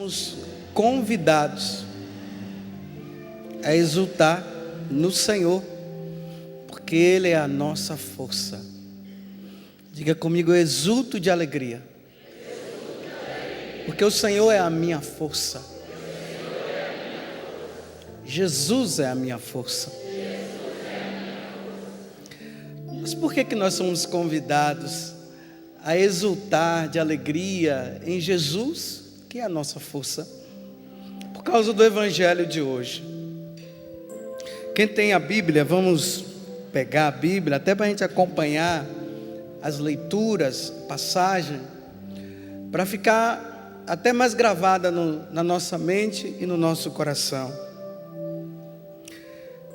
somos convidados a exultar no Senhor, porque Ele é a nossa força. Diga comigo: eu exulto de alegria, porque o Senhor é a minha força. Jesus é a minha força. Mas por que nós somos convidados a exultar de alegria em Jesus, que é a nossa força? Por causa do Evangelho de hoje. Quem tem a Bíblia, vamos pegar a Bíblia, até para a gente acompanhar as leituras, passagem, para ficar até mais gravada na nossa mente e no nosso coração.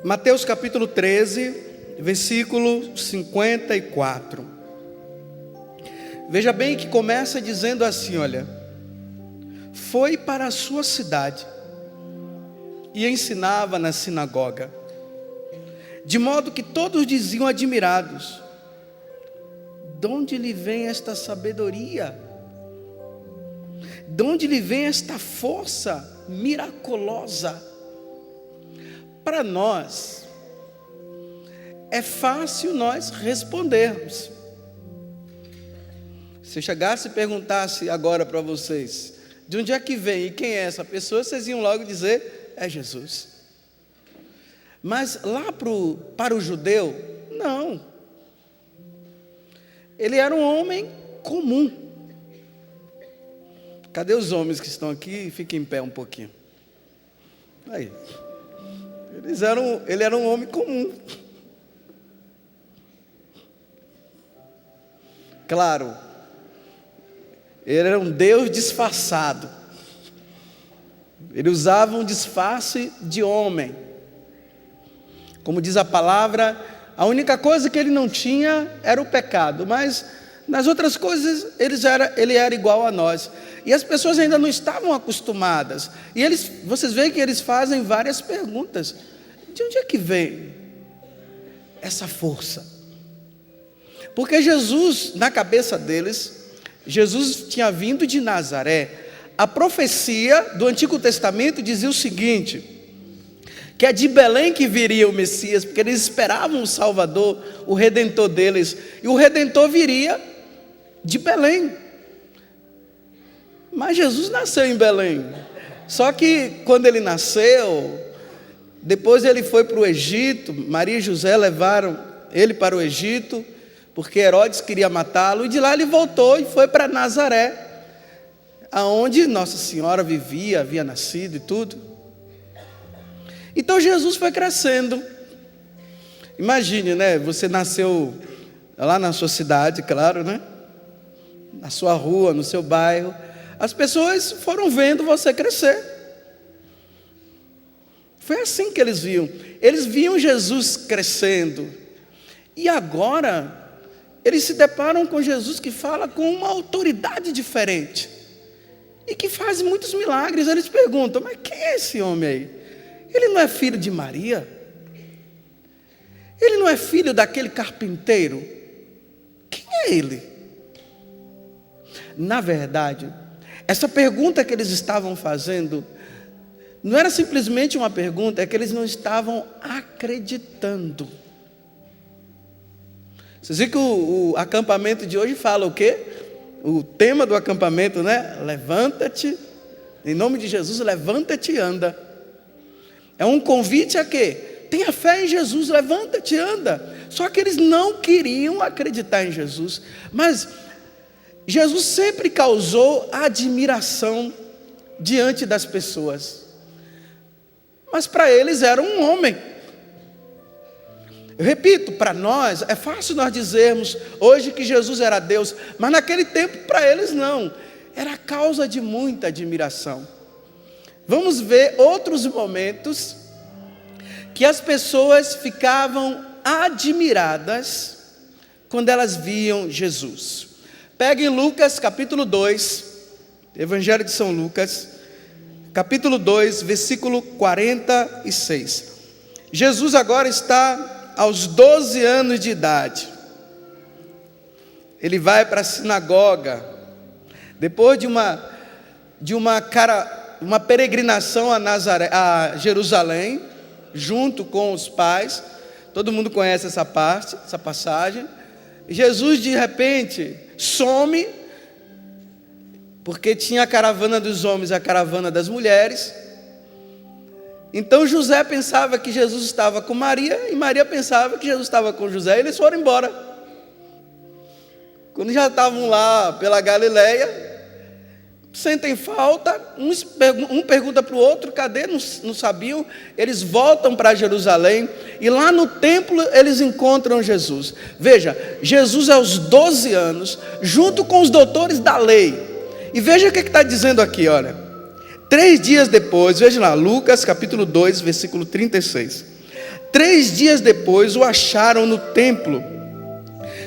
Mateus capítulo 13, versículo 54. Veja bem que começa dizendo assim, olha: foi para a sua cidade e ensinava na sinagoga, de modo que todos diziam admirados: de onde lhe vem esta sabedoria? De onde lhe vem esta força miraculosa? Para nós é fácil nós respondermos. Se eu chegasse e perguntasse agora para vocês, de onde é que vem e quem é essa pessoa, vocês iam logo dizer: é Jesus. Mas lá para o judeu, não. Ele era um homem comum. Cadê os homens que estão aqui? Fiquem em pé um pouquinho. Aí. Ele era um homem comum. Claro, ele era um Deus disfarçado. Ele usava um disfarce de homem. Como diz a palavra, a única coisa que ele não tinha era o pecado, mas nas outras coisas ele era igual a nós. E as pessoas ainda não estavam acostumadas. E vocês veem que eles fazem várias perguntas. De onde é que vem essa força? Porque Jesus, na cabeça deles, Jesus tinha vindo de Nazaré. A profecia do Antigo Testamento dizia o seguinte: que é de Belém que viria o Messias, porque eles esperavam o Salvador, o Redentor deles, e o Redentor viria de Belém. Mas Jesus nasceu em Belém. Só que quando ele nasceu, depois ele foi para o Egito. Maria e José levaram ele para o Egito, porque Herodes queria matá-lo, e de lá ele voltou e foi para Nazaré, aonde Nossa Senhora vivia, havia nascido e tudo. Então Jesus foi crescendo. Imagine, né? Você nasceu lá na sua cidade, claro, né? Na sua rua, no seu bairro. As pessoas foram vendo você crescer. Foi assim que eles viam. Eles viam Jesus crescendo. E agora, eles se deparam com Jesus que fala com uma autoridade diferente. E que faz muitos milagres. Eles perguntam: mas quem é esse homem aí? Ele não é filho de Maria? Ele não é filho daquele carpinteiro? Quem é ele? Na verdade, essa pergunta que eles estavam fazendo não era simplesmente uma pergunta, é que eles não estavam acreditando. Vocês viram que o acampamento de hoje fala o quê? O tema do acampamento, né? Levanta-te, em nome de Jesus, levanta-te e anda. É um convite a quê? Tenha fé em Jesus, levanta-te e anda. Só que eles não queriam acreditar em Jesus. Mas Jesus sempre causou admiração diante das pessoas. Mas para eles era um homem. Eu repito, para nós é fácil nós dizermos hoje que Jesus era Deus, mas naquele tempo para eles não. Era causa de muita admiração. Vamos ver outros momentos que as pessoas ficavam admiradas quando elas viam Jesus. Peguem Lucas capítulo 2, Evangelho de São Lucas, capítulo 2, versículo 46. Jesus agora está aos 12 anos de idade. Ele vai para a sinagoga, depois de uma uma peregrinação a Jerusalém, junto com os pais. Todo mundo conhece essa passagem. Jesus de repente some, porque tinha a caravana dos homens e a caravana das mulheres. Então José pensava que Jesus estava com Maria, e Maria pensava que Jesus estava com José, e eles foram embora. Quando já estavam lá pela Galileia, sentem falta, um pergunta para o outro, cadê? Não sabiam. Eles voltam para Jerusalém, e lá no templo eles encontram Jesus. Veja, Jesus aos 12 anos, junto com os doutores da lei. E veja o que está dizendo aqui, olha. 3 dias depois, veja lá, Lucas capítulo 2, versículo 36. 3 dias depois o acharam no templo,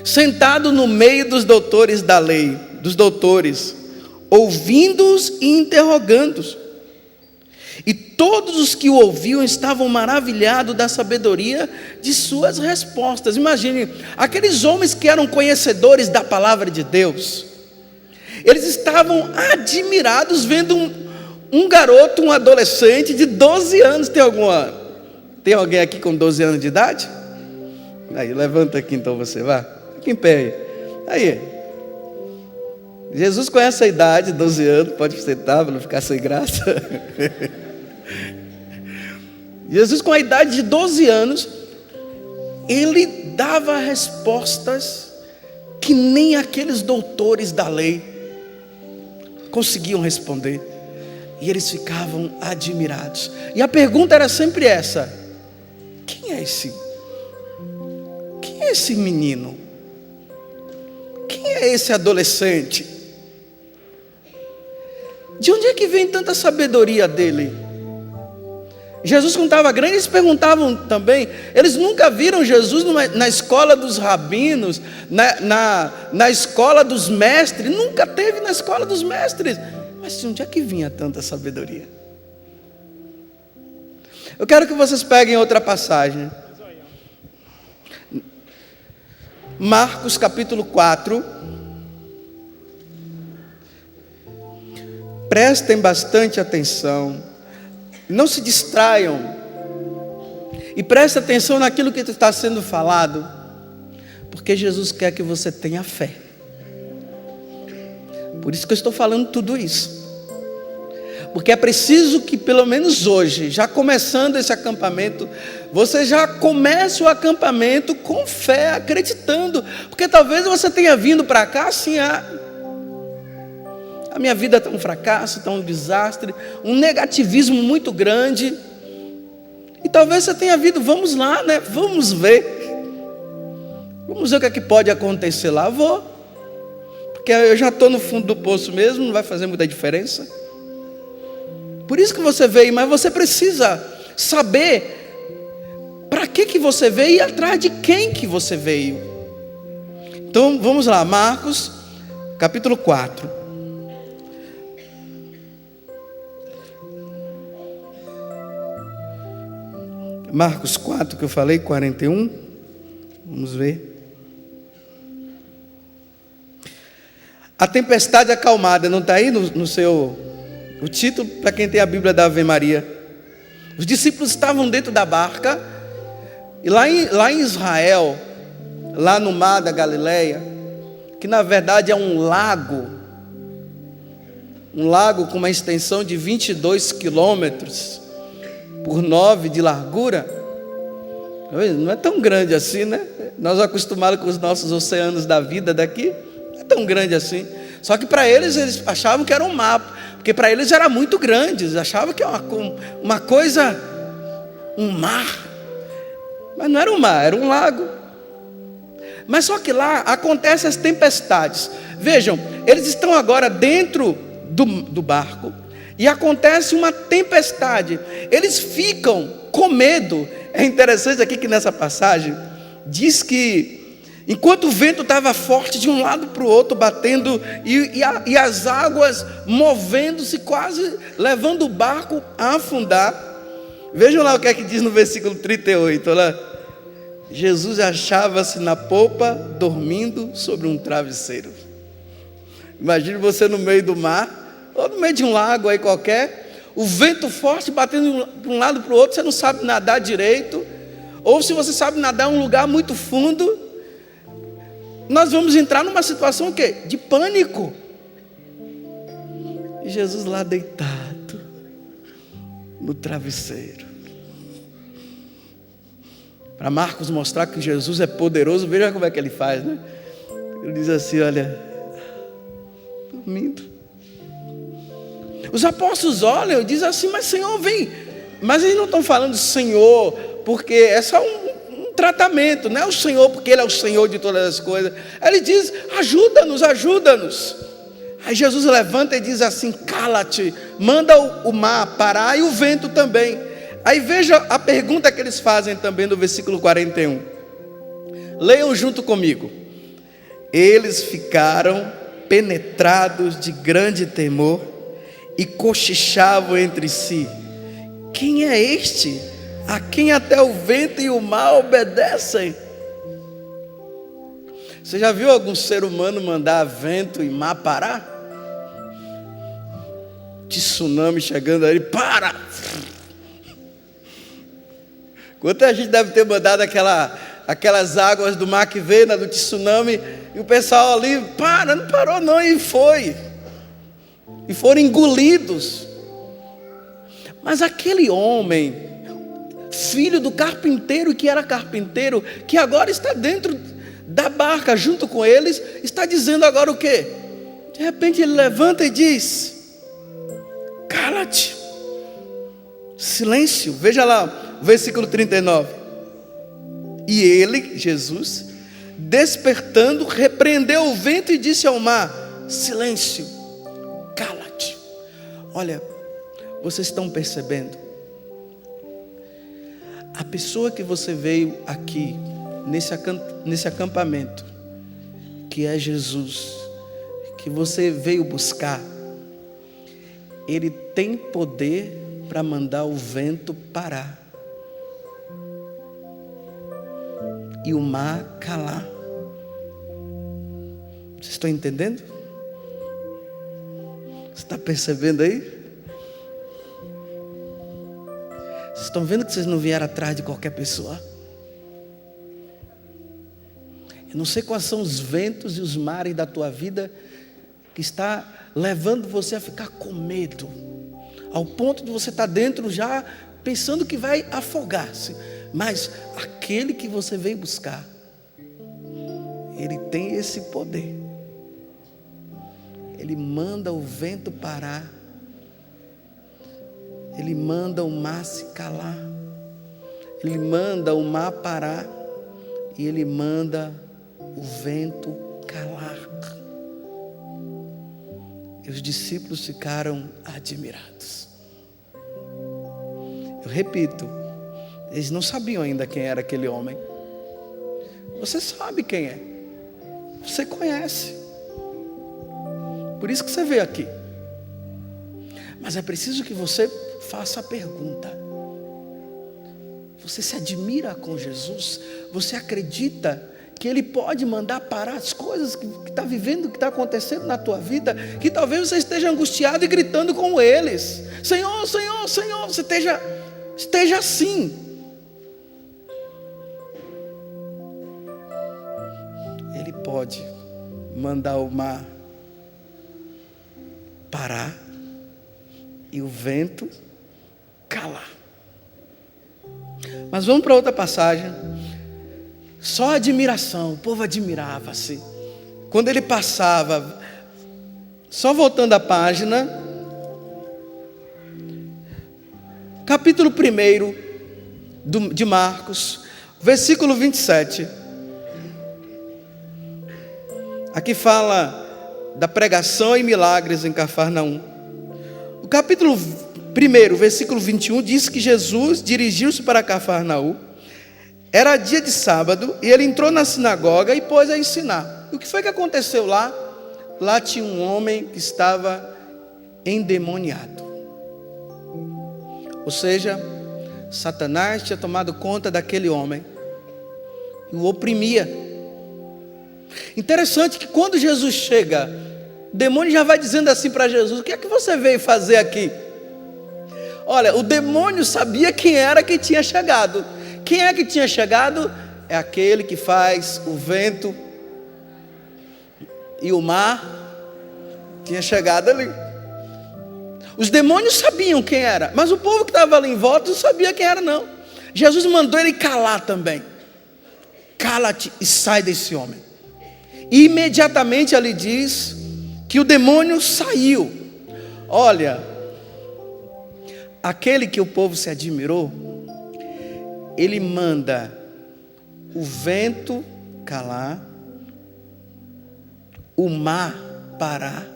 sentado no meio dos doutores da lei, ouvindo-os e interrogando-os. E todos os que o ouviam estavam maravilhados da sabedoria de suas respostas. Imagine, aqueles homens que eram conhecedores da palavra de Deus, eles estavam admirados vendo um garoto, um adolescente de 12 anos. Tem alguém aqui com 12 anos de idade? Aí, levanta aqui então você, vá. Fica em pé aí. Jesus com essa idade, 12 anos, pode sentar para não ficar sem graça. Jesus com a idade de 12 anos, ele dava respostas que nem aqueles doutores da lei conseguiam responder. E eles ficavam admirados. E a pergunta era sempre essa: quem é esse menino? Quem é esse adolescente? De onde é que vem tanta sabedoria dele? Jesus, quando estava grande, eles perguntavam também. Eles nunca viram Jesus na escola dos rabinos, na escola dos mestres. Nunca teve na escola dos mestres. Mas de onde é que vinha tanta sabedoria? Eu quero que vocês peguem outra passagem. Marcos capítulo 4. Prestem bastante atenção. Não se distraiam. E prestem atenção naquilo que está sendo falado. Porque Jesus quer que você tenha fé. Por isso que eu estou falando tudo isso. Porque é preciso que pelo menos hoje, já começando esse acampamento, você já comece o acampamento com fé, acreditando. Porque talvez você tenha vindo para cá assim, a minha vida está um fracasso, está um desastre, um negativismo muito grande. E talvez você tenha vindo, vamos lá, né? Vamos ver o que é que pode acontecer lá. Vou. Porque eu já estou no fundo do poço mesmo, não vai fazer muita diferença. Por isso que você veio, mas você precisa saber para que você veio e atrás de quem que você veio. Então vamos lá, Marcos capítulo 4. Marcos 4 que eu falei, 41. Vamos ver. A tempestade acalmada, não está aí no seu... O título para quem tem a Bíblia da Ave Maria. Os discípulos estavam dentro da barca. E lá em Israel, lá no mar da Galileia, que na verdade é um lago com uma extensão de 22 quilômetros por 9 de largura. Não é tão grande assim, né? Nós acostumados com os nossos oceanos da vida daqui, não é tão grande assim. Só que para eles achavam que era um mar, porque para eles era muito grande. Eles achavam que era uma coisa, um mar. Mas não era um mar, era um lago. Mas só que lá acontecem as tempestades. Vejam, eles estão agora dentro do barco e acontece uma tempestade. Eles ficam com medo. É interessante aqui que nessa passagem diz que enquanto o vento estava forte de um lado para o outro, batendo, e as águas movendo-se, quase levando o barco a afundar. Vejam lá o que é que diz no versículo 38. Olha lá. Jesus achava-se na popa, dormindo sobre um travesseiro. Imagine você no meio do mar, ou no meio de um lago aí qualquer. o vento forte batendo de um lado para o outro, você não sabe nadar direito, ou se você sabe nadar em um lugar muito fundo, nós vamos entrar numa situação o quê? De pânico. E Jesus lá deitado no travesseiro. Para Marcos mostrar que Jesus é poderoso, veja como é que ele faz, né? Ele diz assim, olha, dormindo. Os apóstolos olham e dizem assim, mas Senhor, vem. Mas eles não estão falando Senhor, porque é só um tratamento, não é o Senhor porque Ele é o Senhor de todas as coisas. Ele diz, ajuda-nos, ajuda-nos. Aí Jesus levanta e diz assim, cala-te, manda o mar parar e o vento também. Aí veja a pergunta que eles fazem também no versículo 41. Leiam junto comigo. Eles ficaram penetrados de grande temor e cochichavam entre si. Quem é este a quem até o vento e o mar obedecem? Você já viu algum ser humano mandar vento e mar parar? Tsunami chegando ali, para! Quanta gente deve ter mandado aquelas águas do mar que veio, do tsunami, e o pessoal ali, não parou não, e foi. E foram engolidos. Mas aquele homem, filho do carpinteiro que era carpinteiro, que agora está dentro da barca junto com eles, está dizendo agora o quê? De repente ele levanta e diz, cala-te, silêncio. Veja lá, versículo 39. E ele, Jesus, despertando, repreendeu o vento e disse ao mar, silêncio, cala-te. Olha, vocês estão percebendo? A pessoa que você veio aqui, nesse acampamento, que é Jesus, que você veio buscar, Ele tem poder para mandar o vento parar e o mar calar. Vocês estão entendendo? Você está percebendo aí? Vocês estão vendo que vocês não vieram atrás de qualquer pessoa? Eu não sei quais são os ventos e os mares da tua vida que está levando você a ficar com medo, ao ponto de você estar dentro já pensando que vai afogar-se. Mas aquele que você veio buscar, Ele tem esse poder. Ele manda o vento parar, Ele manda o mar se calar, Ele manda o mar parar e Ele manda o vento calar. E os discípulos ficaram admirados. Eu repito, eles não sabiam ainda quem era aquele homem. Você sabe quem é, você conhece, por isso que você veio aqui. Mas é preciso que você faça a pergunta: você se admira com Jesus? Você acredita que Ele pode mandar parar as coisas que está vivendo, que está acontecendo na tua vida, que talvez você esteja angustiado e gritando com eles: Senhor, Senhor, Senhor. Você esteja assim. Ele pode mandar o mar parar e o vento calar. Mas vamos para outra passagem. Só admiração, o povo admirava-se quando ele passava. Só voltando a página, capítulo 1 de Marcos, versículo 27. Aqui fala da pregação e milagres em Cafarnaum. O capítulo 1, versículo 21 diz que Jesus dirigiu-se para Cafarnaum. Era dia de sábado e ele entrou na sinagoga e pôs a ensinar. E o que foi que aconteceu lá? Lá tinha um homem que estava endemoniado. Ou seja, Satanás tinha tomado conta daquele homem e o oprimia. Interessante que quando Jesus chega, o demônio já vai dizendo assim para Jesus: o que é que você veio fazer aqui? Olha, o demônio sabia quem era que tinha chegado. Quem é que tinha chegado? É aquele que faz o vento e o mar. Tinha chegado ali. Os demônios sabiam quem era, mas o povo que estava ali em volta não sabia quem era não. Jesus mandou ele calar também. Cala-te e sai desse homem. E imediatamente ali diz que o demônio saiu. Olha, aquele que o povo se admirou, ele manda o vento calar, o mar parar,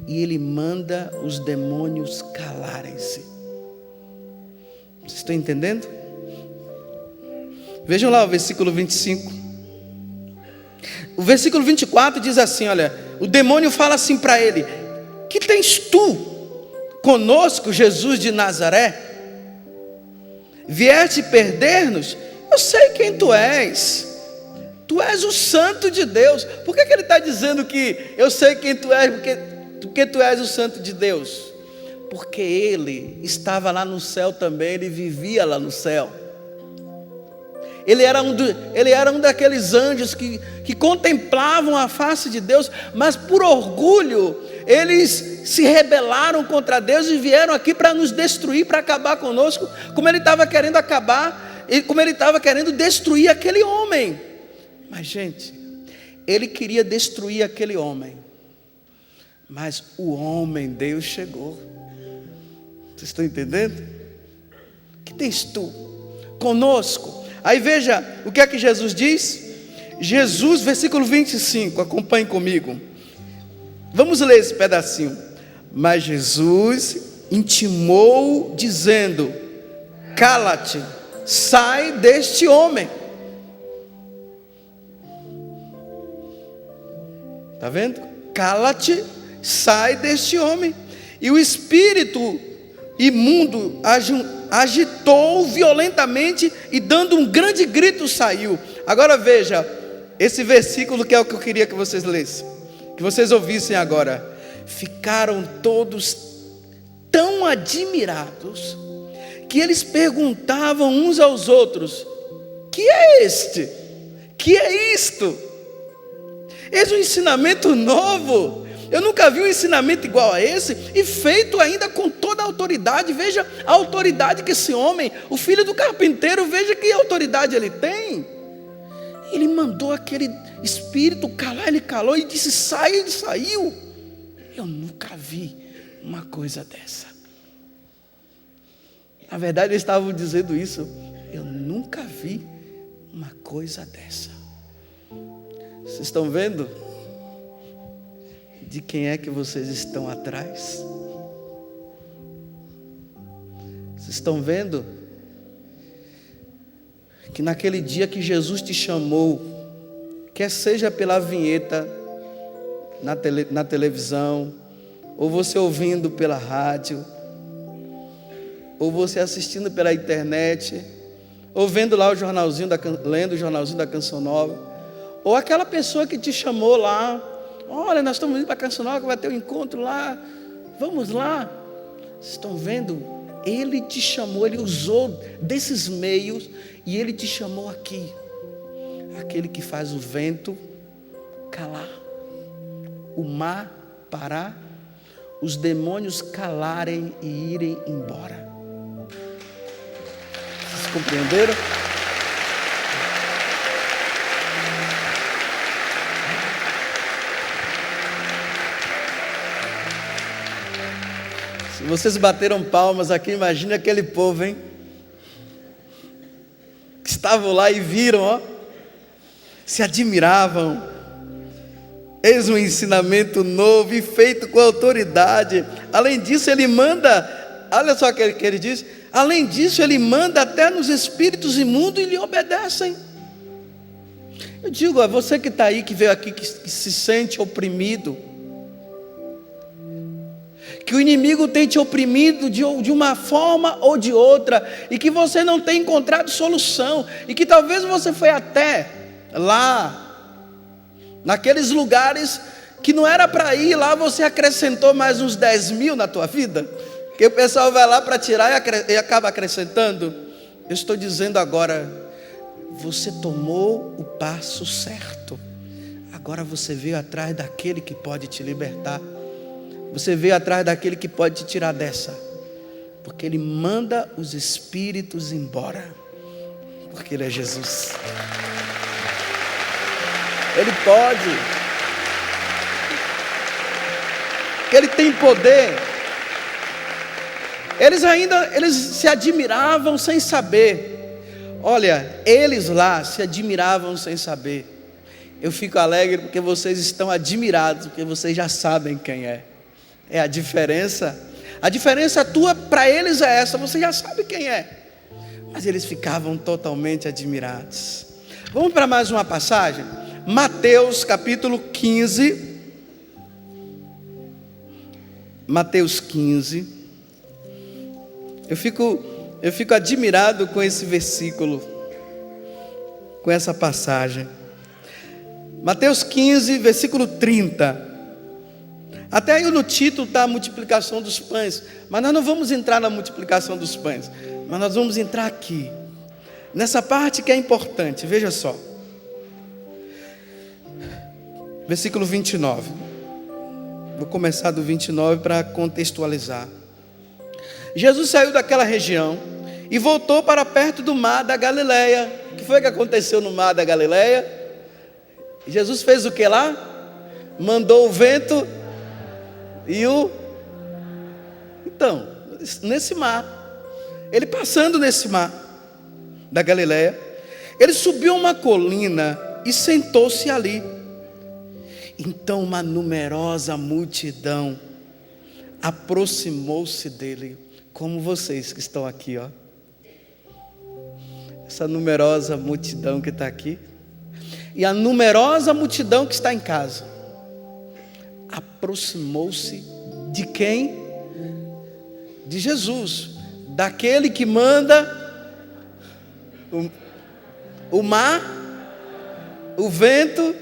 e ele manda os demônios calarem-se. Vocês estão entendendo? Vejam lá o versículo 25. O versículo 24 diz assim, olha, o demônio fala assim para ele: que tens tu conosco, Jesus de Nazaré? Vieste perder-nos? Eu sei quem tu és. Tu és o Santo de Deus. Por que ele está dizendo que eu sei quem tu és? Porque tu és o Santo de Deus. Porque ele estava lá no céu também, ele vivia lá no céu. Ele era um daqueles anjos que contemplavam a face de Deus, mas por orgulho, eles se rebelaram contra Deus e vieram aqui para nos destruir, para acabar conosco, como ele estava querendo acabar, e como ele estava querendo destruir aquele homem. Mas, gente, ele queria destruir aquele homem, mas o homem, Deus chegou. Vocês estão entendendo? Que tens tu conosco? Aí veja, o que é que Jesus diz? Jesus, versículo 25, acompanhe comigo. Vamos ler esse pedacinho. Mas Jesus intimou, dizendo: cala-te, sai deste homem. Está vendo? Cala-te, sai deste homem. E o espírito imundo agitou violentamente e dando um grande grito saiu. Agora veja, esse versículo que é o que eu queria que vocês lessem, que vocês ouvissem agora. Ficaram todos tão admirados que eles perguntavam uns aos outros: que é este? Que é isto? Eis um ensinamento novo. Eu nunca vi um ensinamento igual a esse, e feito ainda com toda a autoridade. Veja a autoridade que esse homem, o filho do carpinteiro, veja que autoridade ele tem. Ele mandou aquele espírito calar, ele calou e disse: sai, ele saiu. Eu nunca vi uma coisa dessa. Na verdade eles estavam dizendo isso: eu nunca vi uma coisa dessa. Vocês estão vendo de quem é que vocês estão atrás? Vocês estão vendo que naquele dia que Jesus te chamou, quer seja pela vinheta na televisão, ou você ouvindo pela rádio, ou você assistindo pela internet, ou vendo lá lendo o jornalzinho da Canção Nova, ou aquela pessoa que te chamou lá: olha, nós estamos indo para a Canção Nova, vai ter um encontro lá, vamos lá. Vocês estão vendo? Ele te chamou, ele usou desses meios, e ele te chamou aqui. Aquele que faz o vento calar, o mar parar, os demônios calarem e irem embora. Vocês compreenderam? Se vocês bateram palmas aqui, imagine aquele povo, hein? Que estavam lá e viram, ó, se admiravam. Eis um ensinamento novo e feito com autoridade. Além disso, ele manda, olha só o que ele diz: além disso, ele manda até nos espíritos imundos e lhe obedecem. Eu digo a você que está aí, que veio aqui, que se sente oprimido, que o inimigo tem te oprimido de uma forma ou de outra, e que você não tem encontrado solução, e que talvez você foi até lá, naqueles lugares que não era para ir, lá você acrescentou mais uns 10 mil na tua vida. Que o pessoal vai lá para tirar e acaba acrescentando. Eu estou dizendo agora, você tomou o passo certo. Agora você veio atrás daquele que pode te libertar. Você veio atrás daquele que pode te tirar dessa. Porque Ele manda os espíritos embora. Porque Ele é Jesus. Ele pode. Ele tem poder. Eles se admiravam sem saber. Olha, eles lá se admiravam sem saber. Eu fico alegre porque vocês estão admirados, porque vocês já sabem quem é. É a diferença. A diferença tua para eles é essa, você já sabe quem é. Mas eles ficavam totalmente admirados. Vamos para mais uma passagem? Mateus capítulo 15. Mateus 15. Eu fico admirado com esse versículo, com essa passagem. Mateus 15, versículo 30. Até aí no título está a multiplicação dos pães, mas nós não vamos entrar na multiplicação dos pães, mas nós vamos entrar aqui, nessa parte que é importante. Veja só, versículo 29. Vou começar do 29 para contextualizar. Jesus saiu daquela região e voltou para perto do mar da Galileia. O que foi que aconteceu no mar da Galileia? Jesus fez o que lá? Mandou o vento e Então, nesse mar, ele passando nesse mar da Galileia, ele subiu uma colina e sentou-se ali. Então uma numerosa multidão aproximou-se dele, como vocês que estão aqui, ó. Essa numerosa multidão que está aqui, e a numerosa multidão que está em casa, aproximou-se de quem? De Jesus, daquele que manda o mar, o vento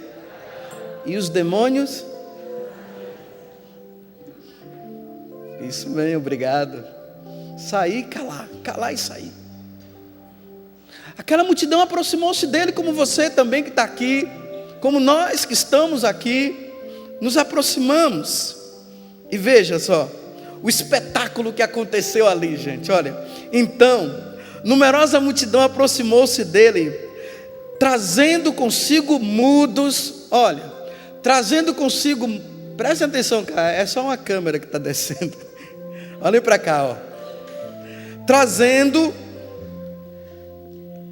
e os demônios. Isso bem, obrigado. Sair, calar e sair. Aquela multidão aproximou-se dele, como você também que está aqui, como nós que estamos aqui, nos aproximamos. E veja só, o espetáculo que aconteceu ali, gente, olha. Então, numerosa multidão aproximou-se dele, trazendo consigo mudos, olha, trazendo consigo, preste atenção, cara, é só uma câmera que está descendo, olhem para cá, ó. Trazendo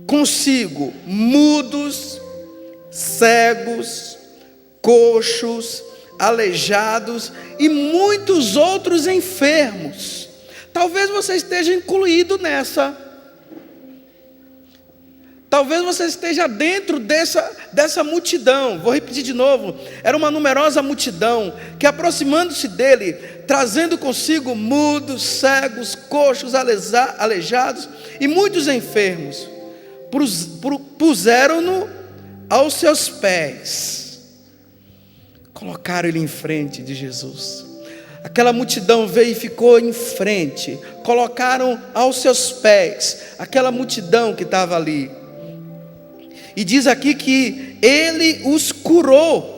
consigo mudos, cegos, coxos, aleijados e muitos outros enfermos. Talvez você esteja incluído nessa. Talvez você esteja dentro dessa multidão. Vou repetir de novo. Era uma numerosa multidão que, aproximando-se dele, trazendo consigo mudos, cegos, coxos, aleijados e muitos enfermos, puseram-no aos seus pés, colocaram ele em frente de Jesus. Aquela multidão veio e ficou em frente, colocaram aos seus pés aquela multidão que estava ali. E diz aqui que ele os curou.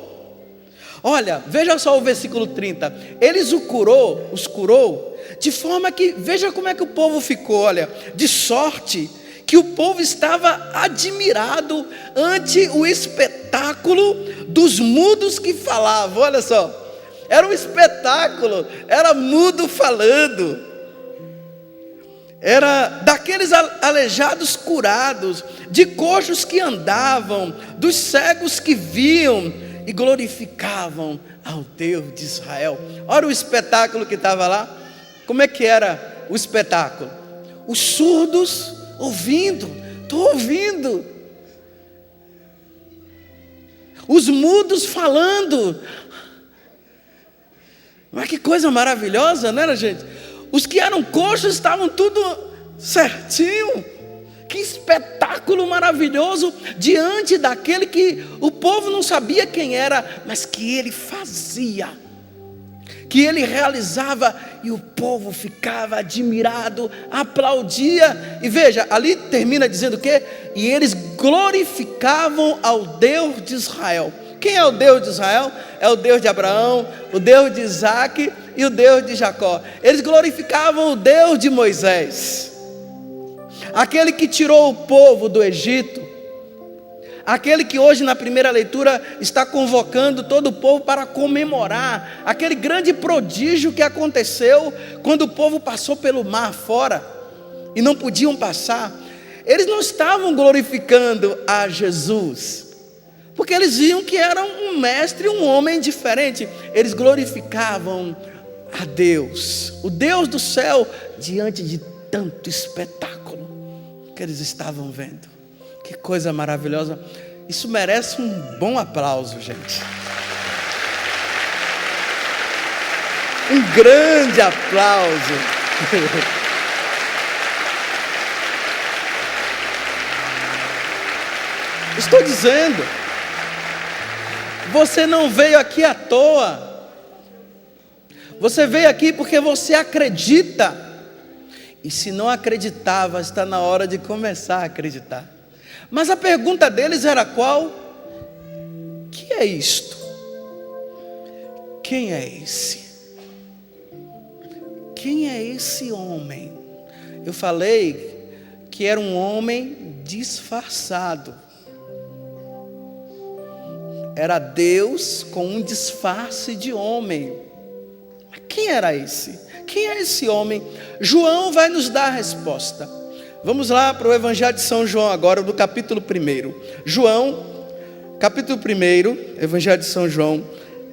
Olha, veja só o versículo 30. Eles os curou, de forma que, veja como é que o povo ficou, olha, de sorte que o povo estava admirado ante o espetáculo dos mudos que falavam. Olha só, era um espetáculo, era mudo falando. Era daqueles aleijados curados, de coxos que andavam, dos cegos que viam e glorificavam ao Deus de Israel. Olha o espetáculo que estava lá. Como é que era o espetáculo? Os surdos ouvindo, estou ouvindo. Os mudos falando. Mas que coisa maravilhosa, não era, gente? Os que eram coxos estavam tudo certinho. Que espetáculo maravilhoso diante daquele que o povo não sabia quem era, mas que ele fazia, que ele realizava e o povo ficava admirado, aplaudia. E veja, ali termina dizendo o quê? E eles glorificavam ao Deus de Israel. Quem é o Deus de Israel? É o Deus de Abraão, o Deus de Isaac e o Deus de Jacó. Eles glorificavam o Deus de Moisés, aquele que tirou o povo do Egito, aquele que hoje na primeira leitura está convocando todo o povo para comemorar aquele grande prodígio que aconteceu quando o povo passou pelo mar fora e não podiam passar. Eles não estavam glorificando a Jesus, porque eles viam que era um mestre, um homem diferente. Eles glorificavam a Deus, o Deus do céu, diante de tanto espetáculo que eles estavam vendo. Que coisa maravilhosa. Isso merece um bom aplauso, gente. Um grande aplauso. Estou dizendo, você não veio aqui à toa. Você veio aqui porque você acredita. E se não acreditava, está na hora de começar a acreditar. Mas a pergunta deles era qual? Que é isto? Quem é esse? Quem é esse homem? Eu falei que era um homem disfarçado. Era Deus com um disfarce de homem. Mas quem era esse? Quem é esse homem? João vai nos dar a resposta. Vamos lá para o Evangelho de São João agora, do capítulo 1. João, capítulo 1, Evangelho de São João,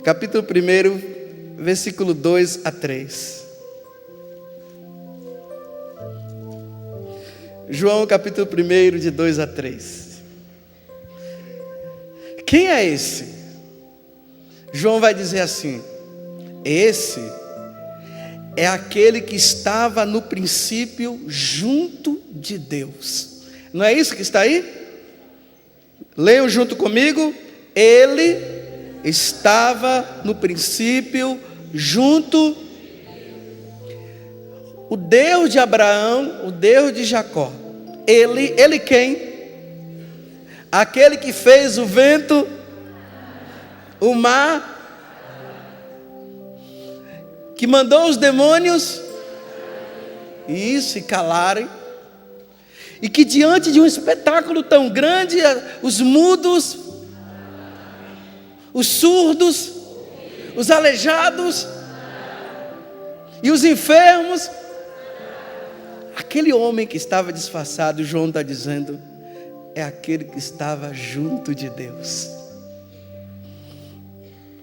capítulo 1, versículo 2 a 3. João, capítulo 1, de 2 a 3. Quem é esse? João vai dizer assim: esse é aquele que estava no princípio junto de Deus. Não é isso que está aí? Leiam junto comigo. Ele estava no princípio junto. O Deus de Abraão, o Deus de Jacó. Ele quem? Aquele que fez o vento, o mar, que mandou os demônios e se calarem, e que diante de um espetáculo tão grande, os mudos, os surdos, os aleijados e os enfermos, aquele homem que estava disfarçado, João está dizendo, é aquele que estava junto de Deus,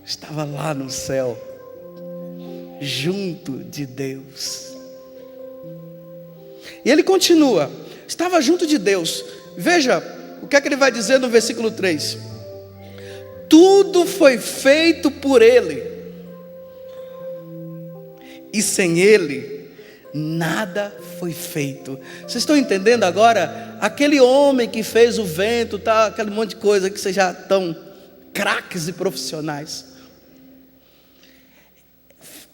estava lá no céu, junto de Deus. E ele continua, estava junto de Deus. Veja o que é que ele vai dizer no versículo 3: tudo foi feito por ele, e sem ele nada foi feito. Vocês estão entendendo agora? Aquele homem que fez o vento, tá, aquele monte de coisa que vocês já estão craques e profissionais,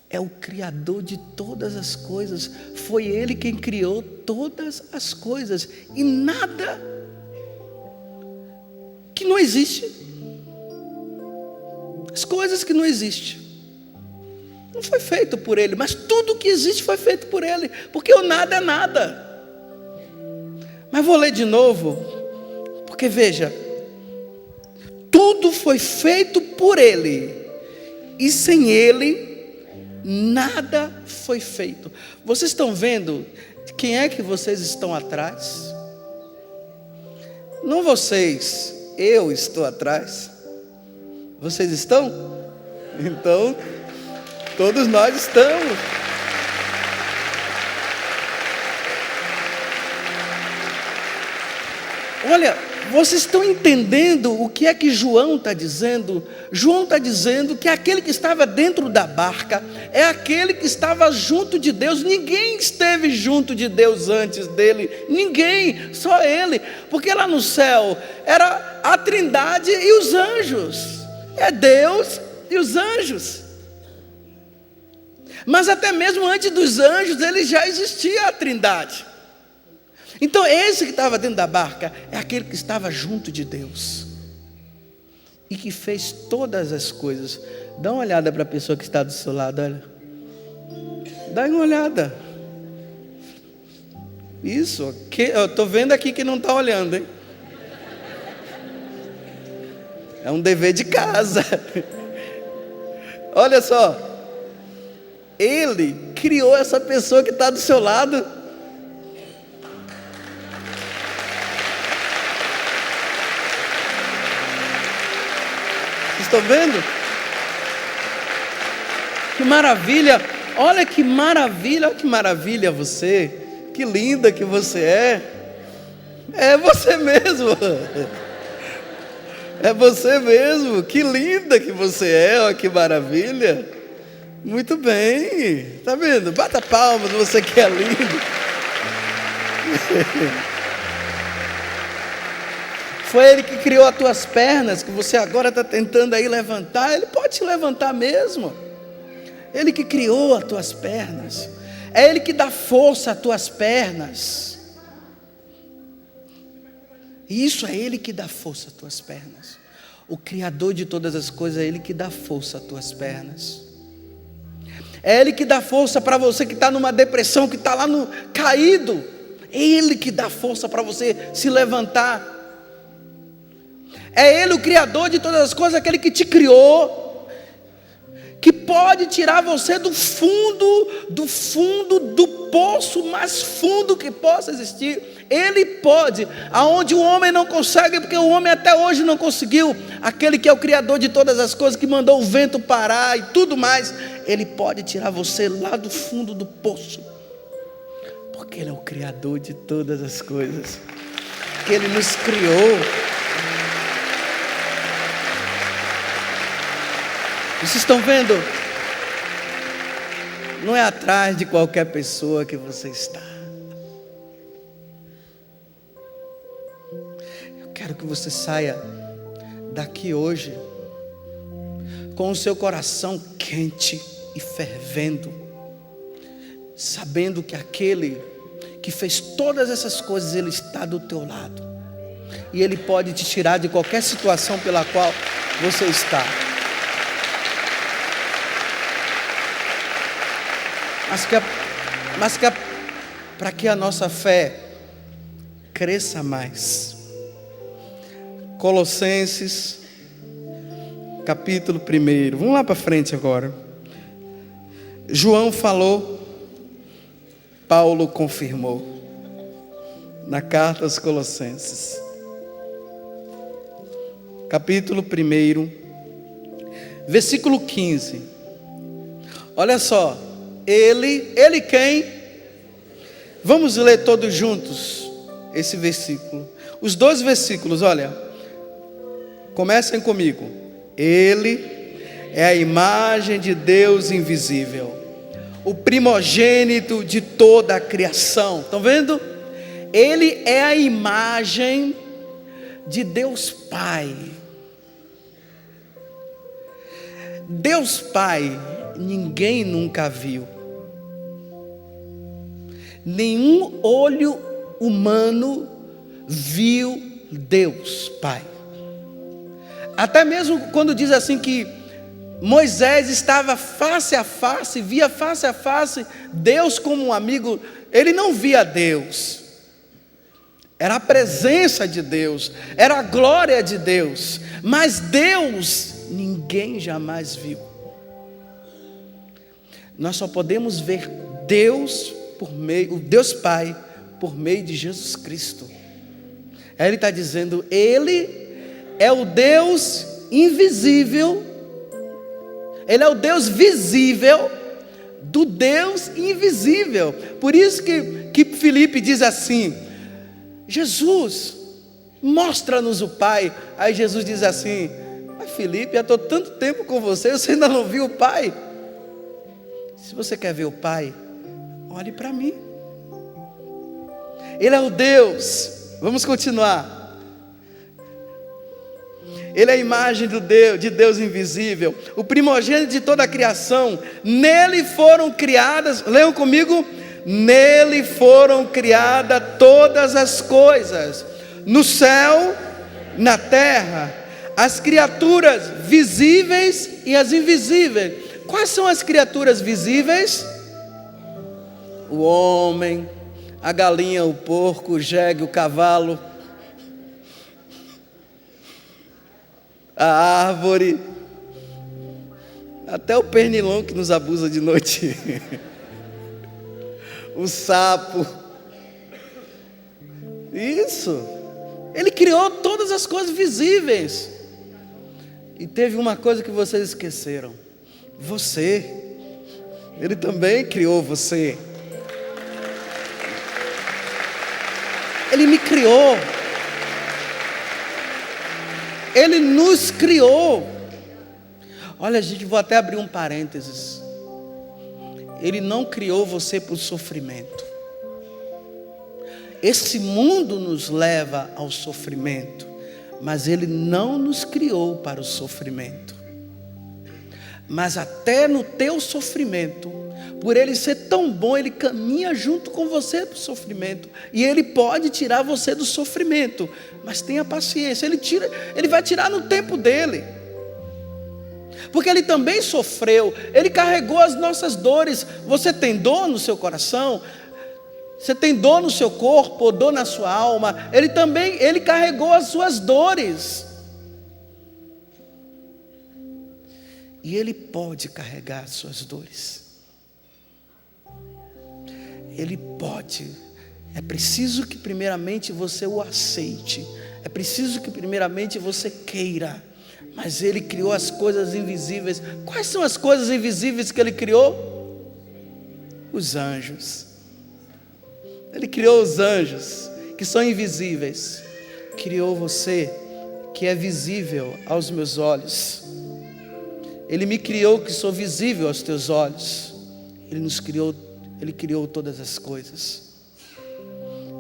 é o Criador de todas as coisas. Foi Ele quem criou todas as coisas, e nada que não existe, as coisas que não existem, não foi feito por Ele, mas tudo que existe foi feito por Ele, porque o nada é nada. Mas vou ler de novo, porque veja, tudo foi feito por Ele, e sem Ele nada foi feito. Vocês estão vendo quem é que vocês estão atrás? Não vocês, eu estou atrás. Vocês estão? Então, todos nós estamos. Olha, vocês estão entendendo o que é que João está dizendo? João está dizendo que aquele que estava dentro da barca é aquele que estava junto de Deus. Ninguém esteve junto de Deus antes dele, ninguém, só ele, porque lá no céu era a Trindade e os anjos, é Deus e os anjos. Mas até mesmo antes dos anjos, ele já existia a Trindade. Então esse que estava dentro da barca é aquele que estava junto de Deus e que fez todas as coisas. Dá uma olhada para a pessoa que está do seu lado, olha. Dá uma olhada. Isso, eu estou vendo aqui que não está olhando, hein? É um dever de casa. Olha só. Ele criou essa pessoa que está do seu lado. Vocês estão vendo? Que maravilha. Olha que maravilha você. Que linda que você é. É você mesmo. É você mesmo. Que linda que você é. Olha que maravilha. Muito bem. Tá vendo? Bata palmas, você que é lindo. Foi Ele que criou as tuas pernas, que você agora está tentando aí levantar. Ele pode te levantar mesmo. Ele que criou as tuas pernas. É Ele que dá força às tuas pernas. Isso é Ele que dá força às tuas pernas. O Criador de todas as coisas é Ele que dá força às tuas pernas. É Ele que dá força para você que está numa depressão, que está lá no caído. É Ele que dá força para você se levantar. É Ele o Criador de todas as coisas, aquele que te criou, que pode tirar você do fundo do poço mais fundo que possa existir. Ele pode, aonde o homem não consegue, porque o homem até hoje não conseguiu. Aquele que é o Criador de todas as coisas, que mandou o vento parar e tudo mais, Ele pode tirar você lá do fundo do poço, porque Ele é o Criador de todas as coisas, que Ele nos criou. Vocês estão vendo? Não é atrás de qualquer pessoa que você está. Eu quero que você saia daqui hoje com o seu coração quente e fervendo, sabendo que aquele que fez todas essas coisas, Ele está do teu lado, e Ele pode te tirar de qualquer situação pela qual você está. Mas para que a nossa fé cresça mais. Colossenses, capítulo 1. Vamos lá para frente agora. João falou, Paulo confirmou. Na carta aos Colossenses, capítulo 1, versículo 15. Olha só. Ele quem? Vamos ler todos juntos esse versículo. Os dois versículos, olha. Comecem comigo. Ele é a imagem de Deus invisível, o primogênito de toda a criação. Estão vendo? Ele é a imagem de Deus Pai. Deus Pai, ninguém nunca viu. Nenhum olho humano viu Deus Pai. Até mesmo quando diz assim que Moisés estava face a face, via face a face Deus como um amigo, ele não via Deus. Era a presença de Deus, era a glória de Deus, mas Deus ninguém jamais viu. Nós só podemos ver Deus por meio, o Deus Pai, por meio de Jesus Cristo. Aí Ele está dizendo, Ele é o Deus invisível, Ele é o Deus visível do Deus invisível. Por isso que Filipe diz assim, Jesus, mostra-nos o Pai. Aí Jesus diz assim, mas Filipe, já estou tanto tempo com você ainda não viu o Pai? Se você quer ver o Pai, olhe para mim. Ele é o Deus. Vamos continuar. Ele é a imagem de Deus invisível, o primogênito de toda a criação. Nele foram criadas, leiam comigo, nele foram criadas todas as coisas, no céu, na terra, as criaturas visíveis e as invisíveis. Quais são as criaturas visíveis? O homem, a galinha, o porco, o jegue, o cavalo, a árvore, até o pernilongo que nos abusa de noite, o sapo. Isso, Ele criou todas as coisas visíveis. E teve uma coisa que vocês esqueceram: você. Ele também criou você. Ele me criou. Ele nos criou. Olha, gente, vou até abrir um parênteses. Ele não criou você para o sofrimento. Esse mundo nos leva ao sofrimento, mas Ele não nos criou para o sofrimento. Mas até no teu sofrimento, por Ele ser tão bom, Ele caminha junto com você do sofrimento, e Ele pode tirar você do sofrimento, mas tenha paciência. Ele vai tirar no tempo dEle, porque Ele também sofreu, Ele carregou as nossas dores. Você tem dor no seu coração? Você tem dor no seu corpo, ou dor na sua alma? Ele carregou as suas dores, e Ele pode carregar as suas dores. Ele pode. É preciso que primeiramente você o aceite. É preciso que primeiramente você queira. Mas Ele criou as coisas invisíveis. Quais são as coisas invisíveis que Ele criou? Os anjos. Ele criou os anjos, que são invisíveis. Criou você, que é visível aos meus olhos. Ele me criou, que sou visível aos teus olhos. Ele nos criou, Ele criou todas as coisas.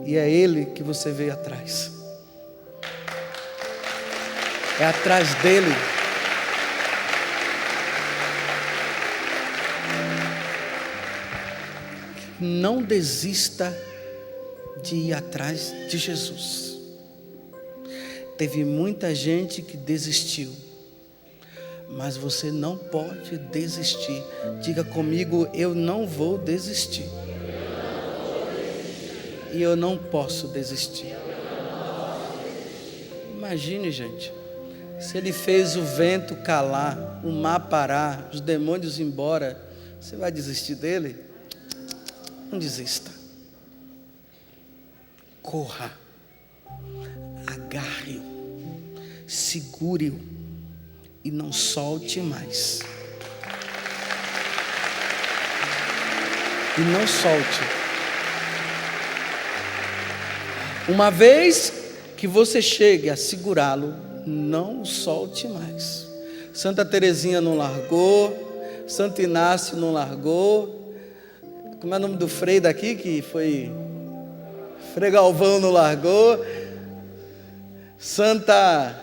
E é Ele que você veio atrás. É atrás dEle. Não desista de ir atrás de Jesus. Teve muita gente que desistiu, mas você não pode desistir. Diga comigo: eu não vou desistir. E eu não posso desistir. Imagine, gente, se Ele fez o vento calar, o mar parar, os demônios ir embora, você vai desistir dEle? Não desista. Corra, agarre-o, segure-o e não solte mais. E não solte. Uma vez que você chegue a segurá-lo, não o solte mais. Santa Teresinha não largou, Santo Inácio não largou. Como é o nome do Frei daqui que foi? Frei Galvão não largou. Santa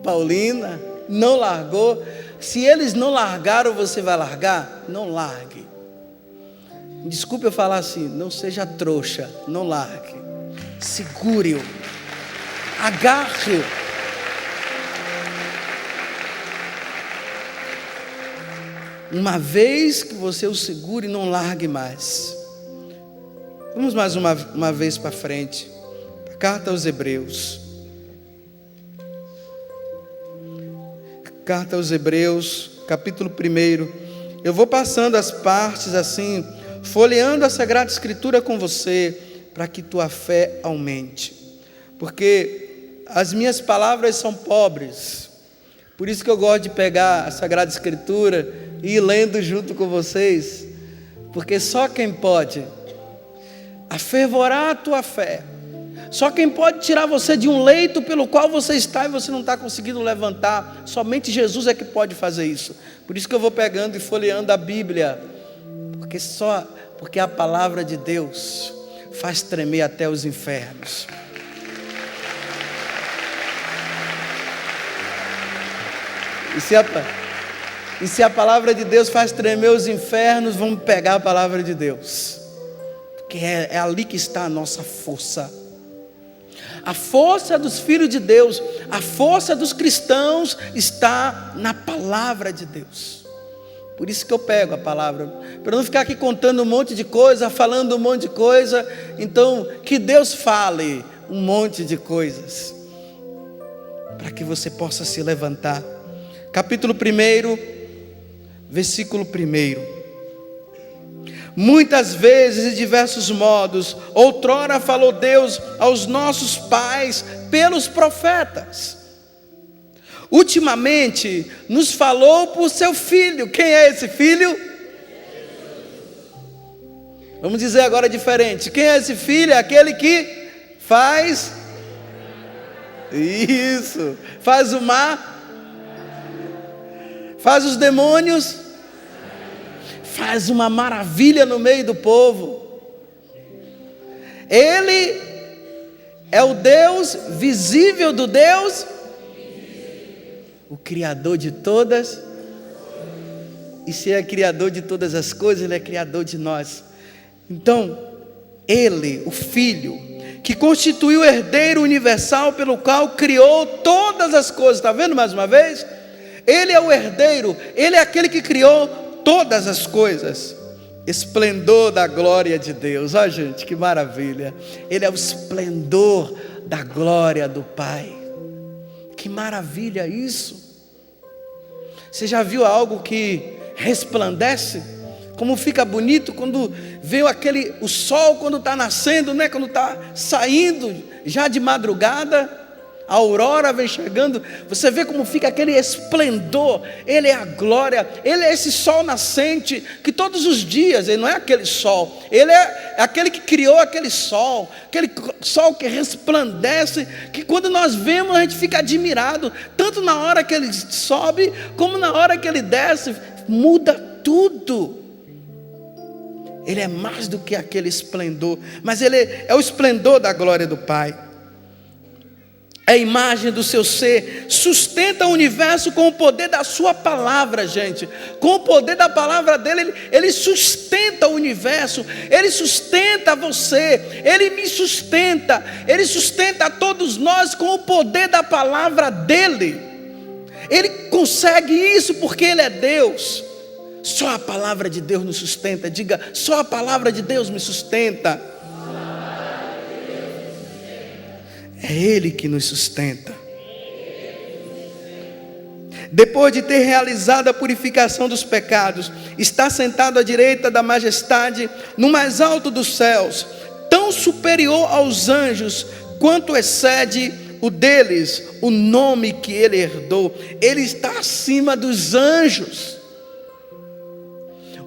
Paulina não largou. Se eles não largaram, você vai largar? Não largue. Desculpe eu falar assim, não seja trouxa, não largue. Segure-o, agarre-o. Uma vez que você o segure, não largue mais. Vamos mais uma vez para frente. A carta aos Hebreus. Carta aos Hebreus, capítulo 1. Eu vou passando as partes assim, folheando a Sagrada Escritura com você, para que tua fé aumente. Porque as minhas palavras são pobres. Por isso que eu gosto de pegar a Sagrada Escritura e ir lendo junto com vocês. Porque só quem pode afervorar a tua fé, só quem pode tirar você de um leito pelo qual você está e você não está conseguindo levantar, somente Jesus é que pode fazer isso. Por isso que eu vou pegando e folheando a Bíblia, porque a palavra de Deus faz tremer até os infernos. E se a palavra de Deus faz tremer os infernos, vamos pegar a palavra de Deus. Porque é ali que está a nossa força. A força dos filhos de Deus, a força dos cristãos está na palavra de Deus. Por isso que eu pego a palavra, para não ficar aqui contando um monte de coisa, falando um monte de coisa. Então, que Deus fale um monte de coisas, para que você possa se levantar. Capítulo 1, versículo 1. Muitas vezes e de diversos modos, outrora falou Deus aos nossos pais pelos profetas. Ultimamente nos falou por seu Filho. Quem é esse Filho? Vamos dizer agora diferente. Quem é esse Filho? É aquele que faz... Isso. Faz o mar. Faz os demônios. Faz uma maravilha no meio do povo. Ele é o Deus visível do Deus, o Criador de todas. E se é Criador de todas as coisas, Ele é Criador de nós. Então, Ele, o Filho, que constituiu o herdeiro universal pelo qual criou todas as coisas. Está vendo mais uma vez? Ele é o herdeiro, Ele é aquele que criou todas as coisas. Esplendor da glória de Deus. Ó, gente, que maravilha. Ele é o esplendor da glória do Pai. Que maravilha isso. Você já viu algo que resplandece? Como fica bonito quando vê o sol quando está nascendo, né? Quando está saindo já de madrugada, a aurora vem chegando, você vê como fica aquele esplendor. Ele é a glória, Ele é esse sol nascente, que todos os dias, Ele não é aquele sol, Ele é aquele que criou aquele sol que resplandece, que quando nós vemos a gente fica admirado, tanto na hora que Ele sobe, como na hora que Ele desce, muda tudo. Ele é mais do que aquele esplendor, mas Ele é o esplendor da glória do Pai. É a imagem do seu ser, sustenta o universo com o poder da sua palavra, gente. Com o poder da palavra dele, ele sustenta o universo, Ele sustenta você, Ele me sustenta, Ele sustenta a todos nós com o poder da palavra dele. Ele consegue isso porque Ele é Deus. Só a palavra de Deus nos sustenta. Diga, só a palavra de Deus me sustenta. É Ele que nos sustenta. Depois de ter realizado a purificação dos pecados, está sentado à direita da majestade, no mais alto dos céus, tão superior aos anjos, quanto excede o deles, o nome que Ele herdou. Ele está acima dos anjos.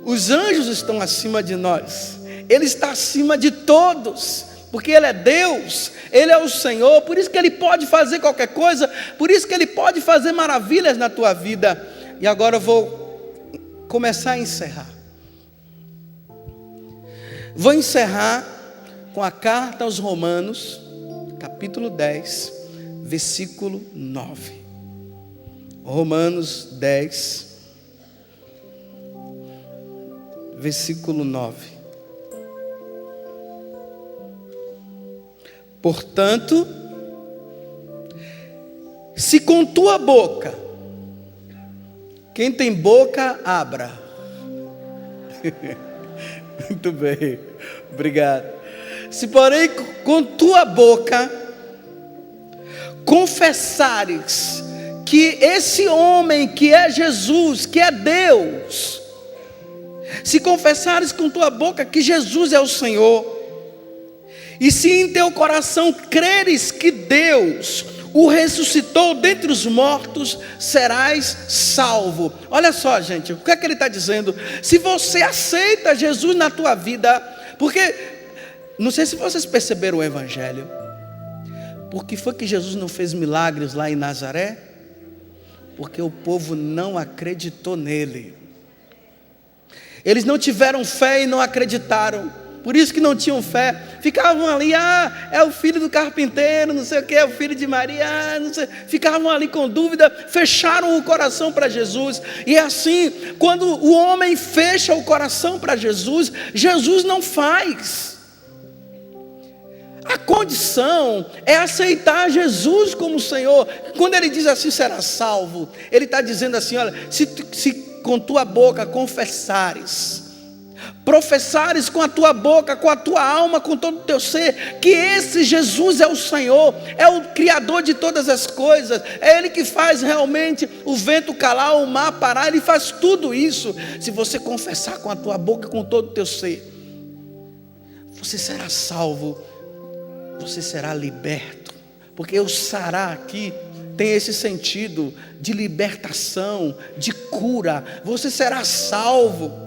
Os anjos estão acima de nós. Ele está acima de todos, porque Ele é Deus, Ele é o Senhor. Por isso que Ele pode fazer qualquer coisa, por isso que Ele pode fazer maravilhas na tua vida. E agora eu vou começar a encerrar. Vou encerrar com a carta aos Romanos, capítulo 10, versículo 9. Romanos 10, versículo 9. Portanto, se com tua boca, quem tem boca, abra. Muito bem, obrigado. Se porém com tua boca confessares que esse homem que é Jesus, que é Deus, se confessares com tua boca que Jesus é o Senhor, e se em teu coração creres que Deus o ressuscitou dentre os mortos, serás salvo. Olha só, gente, o que é que ele está dizendo? Se você aceita Jesus na tua vida, porque, não sei se vocês perceberam o Evangelho, por que foi que Jesus não fez milagres lá em Nazaré? Porque o povo não acreditou nele. Eles não tiveram fé e não acreditaram. Por isso que não tinham fé. Ficavam ali, é o filho do carpinteiro, não sei o que, é o filho de Maria, não sei. Ficavam ali com dúvida, fecharam o coração para Jesus. E é assim, quando o homem fecha o coração para Jesus, Jesus não faz. A condição é aceitar Jesus como Senhor. Quando ele diz assim, será salvo, ele está dizendo assim, olha, se com tua boca confessares, professares com a tua boca, com a tua alma, com todo o teu ser, que esse Jesus é o Senhor, é o Criador de todas as coisas, é Ele que faz realmente o vento calar, o mar parar, Ele faz tudo isso. Se você confessar com a tua boca, com todo o teu ser, você será salvo, você será liberto, porque o sará aqui tem esse sentido de libertação, de cura. Você será salvo.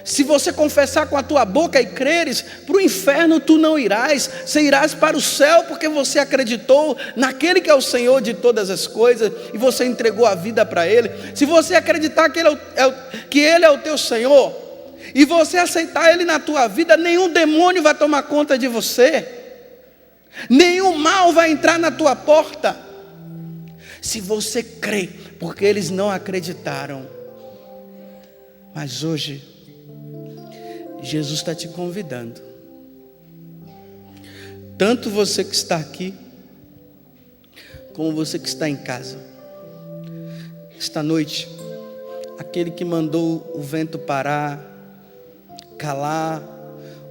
Se você confessar com a tua boca e creres, para o inferno tu não irás, você irás para o céu, porque você acreditou naquele que é o Senhor de todas as coisas, e você entregou a vida para Ele. Se você acreditar que Ele é o teu Senhor, e você aceitar Ele na tua vida, nenhum demônio vai tomar conta de você, nenhum mal vai entrar na tua porta. Se você crê, porque eles não acreditaram. Mas hoje Jesus está te convidando, tanto você que está aqui, como você que está em casa. Esta noite, aquele que mandou o vento parar, calar,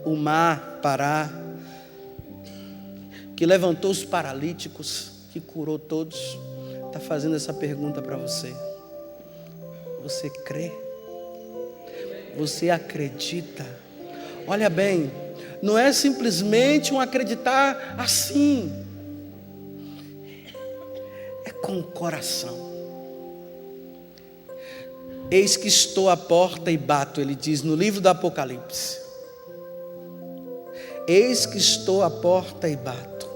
o mar parar, que levantou os paralíticos, que curou todos, está fazendo essa pergunta para você. Você crê? Você acredita? Olha bem, não é simplesmente um acreditar assim, é com o coração. Eis que estou à porta e bato, ele diz no livro do Apocalipse. Eis que estou à porta e bato.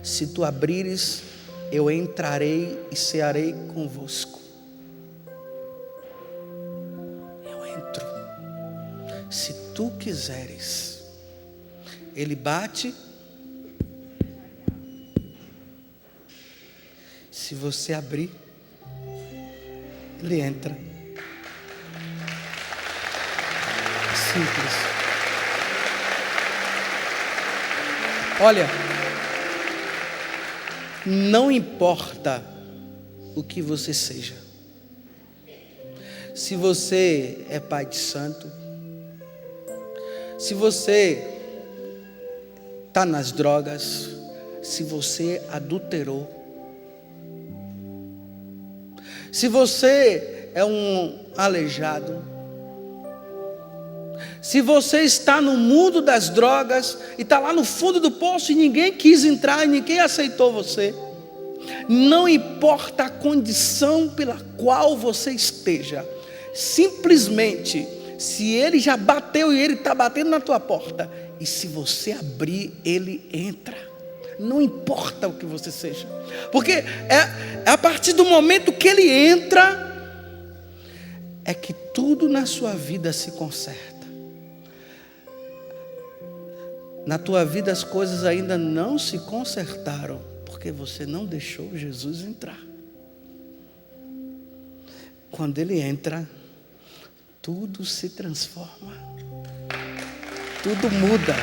Se tu abrires, eu entrarei e cearei convosco. Eu entro. Se tu quiseres. Ele bate. Se você abrir, ele entra. Simples. Olha, não importa o que você seja. Se você é pai de santo, se você está nas drogas, se você adulterou, se você é um aleijado, se você está no mundo das drogas e está lá no fundo do poço e ninguém quis entrar e ninguém aceitou você, não importa a condição pela qual você esteja, simplesmente, se ele já bateu e ele está batendo na tua porta, e se você abrir, ele entra. Não importa o que você seja, porque é a partir do momento que ele entra, é que tudo na sua vida se conserta. Na tua vida as coisas ainda não se consertaram, porque você não deixou Jesus entrar. Quando ele entra, tudo se transforma, tudo muda.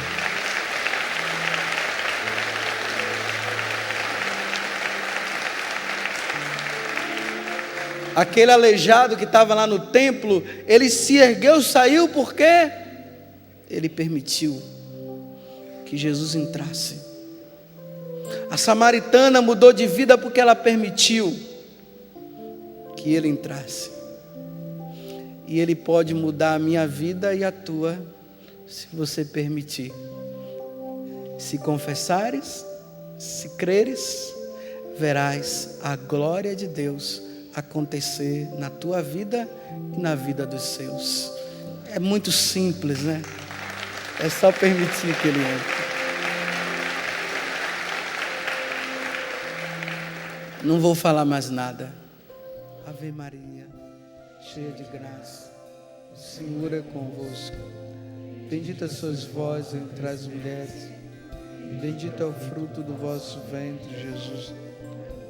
Aquele aleijado que estava lá no templo, ele se ergueu, saiu, porque ele permitiu que Jesus entrasse. A samaritana mudou de vida porque ela permitiu que ele entrasse. E ele pode mudar a minha vida e a tua, se você permitir. Se confessares, se creres, verás a glória de Deus acontecer na tua vida e na vida dos seus. É muito simples, né? É só permitir que ele entre. Não vou falar mais nada. Ave Maria, cheia de graça, o Senhor é convosco. Bendita sois vós entre as mulheres, bendito é o fruto do vosso ventre, Jesus.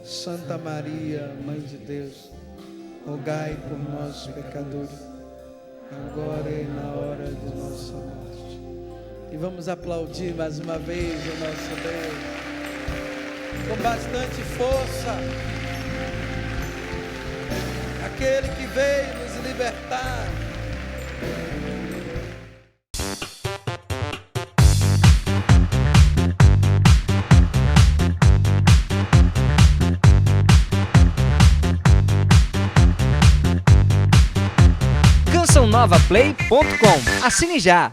Santa Maria, Mãe de Deus, rogai por nós, pecadores, agora e na hora de nossa morte. E vamos aplaudir mais uma vez o nosso Deus, com bastante força, aquele que veio nos libertar. CançãoNovaPlay.com. Assine já!